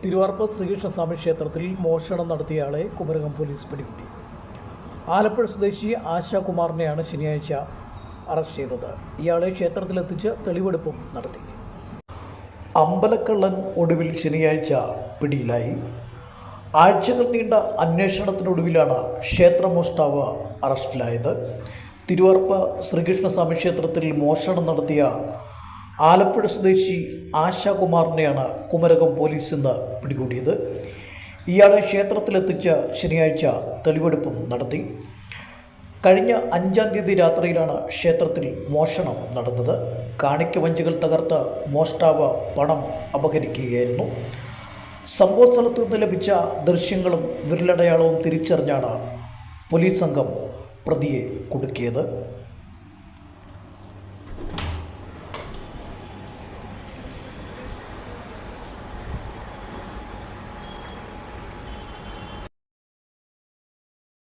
തിരുവാർപ്പ് ശ്രീകൃഷ്ണസ്വാമി ക്ഷേത്രത്തിൽ മോഷണം നടത്തിയയാളെ കുമരകം പോലീസ് പിടികൂടി. ആലപ്പുഴ സ്വദേശി ആശാകുമാറിനെയാണ് ശനിയാഴ്ച അറസ്റ്റ് ചെയ്തത്. ഇയാളെ ക്ഷേത്രത്തിലെത്തിച്ച് തെളിവെടുപ്പും നടത്തി. അമ്പലക്കള്ളൻ ഒടുവിൽ ശനിയാഴ്ച പിടിയിലായി. ആഴ്ചകൾ നീണ്ട അന്വേഷണത്തിനൊടുവിലാണ് ക്ഷേത്രമോഷ്ടാവ് അറസ്റ്റിലായത്. തിരുവാർപ്പ് ശ്രീകൃഷ്ണസ്വാമി ക്ഷേത്രത്തിൽ മോഷണം നടത്തിയ ആലപ്പുഴ സ്വദേശി ആശാകുമാറിനെയാണ് കുമരകം പോലീസ് ഇന്ന് പിടികൂടിയത്. ഇയാളെ ക്ഷേത്രത്തിലെത്തിച്ച് ശനിയാഴ്ച തെളിവെടുപ്പും നടത്തി. കഴിഞ്ഞ 5-ാം തീയതി രാത്രിയിലാണ് ക്ഷേത്രത്തിൽ മോഷണം നടന്നത്. കാണിക്ക വഞ്ചികൾ തകർത്ത് മോഷ്ടാവ് പണം അപഹരിക്കുകയായിരുന്നു. സംഭവ സ്ഥലത്ത് നിന്ന് ലഭിച്ച ദൃശ്യങ്ങളും വിരലടയാളവും തിരിച്ചറിഞ്ഞാണ് പോലീസ് സംഘം പ്രതിയെ കുടുക്കിയത്.